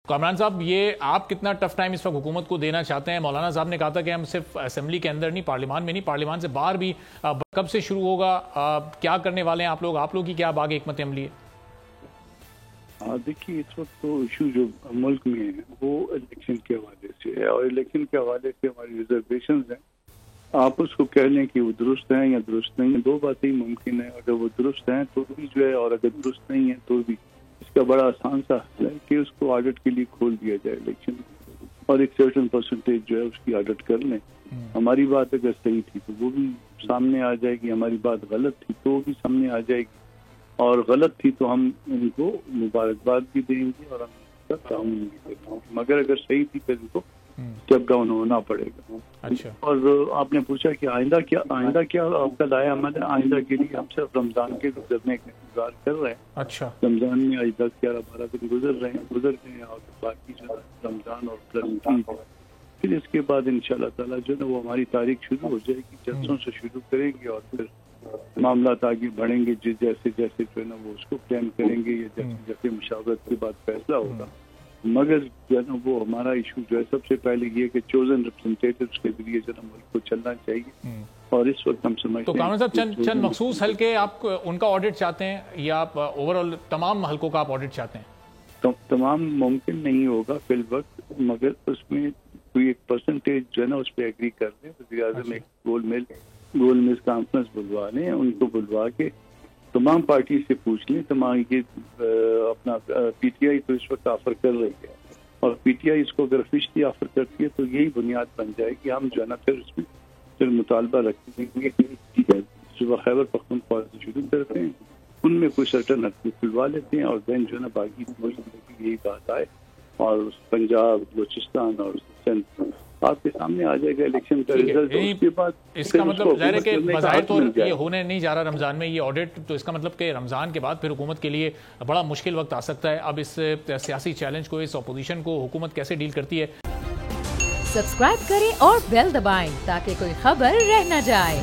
کامران صاحب، یہ آپ کتنا ٹف ٹائم اس وقت حکومت کو دینا چاہتے ہیں؟ مولانا صاحب نے کہا تھا کہ ہم صرف اسمبلی کے اندر نہیں، پارلیمان میں نہیں، پارلیمان سے باہر بھی کب سے شروع ہوگا؟ کیا کرنے والے ہیں آپ لوگ کی کیا باغ حکمت عملی ہے؟ دیکھیے، اس وقت تو ایشو جو ملک میں ہے وہ الیکشن کے حوالے سے ہے، اور الیکشن کے حوالے سے ہماری ریزرویشنز ہیں۔ آپ اس کو کہہ لیں کہ وہ درست ہیں یا درست نہیں ہیں، دو باتیں ممکن ہیں۔ اگر وہ درست ہیں تو بھی جو ہے، اور اگر درست نہیں ہیں تو بھی اس کا بڑا آسان سا حل ہے کہ اس کو آڈٹ کے لیے کھول دیا جائے الیکشن، اور ایک سرٹن پرسنٹیج جو ہے اس کی آڈٹ کر لیں۔ ہماری بات اگر صحیح تھی تو وہ بھی سامنے آ جائے گی، ہماری بات غلط تھی تو وہ بھی سامنے آ جائے گی، اور غلط تھی تو ہم ان کو مبارکباد بھی دیں گے اور ہم ان کا تعاون بھی کریں گے، مگر اگر صحیح تھی پھر ان کو اسٹیپ ڈاؤن ہونا پڑے گا۔ اچھا، اور آپ نے پوچھا کہ آئندہ کیا آپ کا لائے عمل ہے؟ آئندہ کے لیے ہم صرف رمضان کے گزرنے کا انتظار کر رہے ہیں۔ اچھا، رمضان میں آج 10 11 12 دن گزر گئے ہیں، اور باقی جو رمضان اور پھر اس کے بعد انشاءاللہ تعالیٰ جو ہے وہ ہماری تاریخ شروع ہو جائے گی، جلسوں سے شروع کریں گے، اور پھر معاملات آگے بڑھیں گے جیسے جو ہے نا وہ اس کو پلان کریں گے، یا جیسے مشاورت کے بعد فیصلہ ہوگا۔ مگر جو ہے نا وہ ہمارا ایشو جو ہے سب سے پہلے یہ کہ چوزن ریپرزنٹیٹیوز کے ذریعے جو ہے نا ملک کو چلنا چاہیے، اور اس وقت ہم سمجھتے ہیں تو کامران صاحب چند مخصوص حلقے آپ ان کا آڈٹ چاہتے ہیں، یا آپ اوور آل تمام حلقوں کا آپ آڈٹ چاہتے ہیں؟ تمام ممکن نہیں ہوگا فی الوقت، مگر اس میں کوئی ایک پرسنٹیج جو ہے نا اس پہ ایگری کر دیں۔ وزیر اعظم ایک گول میز کانفرنس بلوا لیں، ان کو بلوا کے تمام پارٹی سے پوچھ لیں۔ تمام یہ اپنا پی ٹی آئی تو اس وقت آفر کر رہی ہے، اور پی ٹی آئی اس کو اگر افیشلی آفر کرتی ہے تو یہی بنیاد بن جائے گی، ہم جو ہے نا پھر اس میں پھر مطالبہ رکھیں گے کہ صبح خیبر پختونخوا سے شروع کرتے ہیں، ان میں کوئی سرٹن حق کھلوا لیتے ہیں، اور دین جو ہے نا باقی یہی بات آئے، اور پنجاب، بلوچستان اور سندھ آپ کے سامنے آ جائے گا الیکشن کا رزلٹ۔ اس کے بعد اس کا مطلب ظاہر ہے کہ بظاہر طور یہ ہونے نہیں جا رہا رمضان میں یہ آڈٹ، تو اس کا مطلب کہ رمضان کے بعد پھر حکومت کے لیے بڑا مشکل وقت آ سکتا ہے۔ اب اس سیاسی چیلنج کو، اس اپوزیشن کو حکومت کیسے ڈیل کرتی ہے؟ سبسکرائب کریں اور بیل دبائیں تاکہ کوئی خبر رہ نہ جائے۔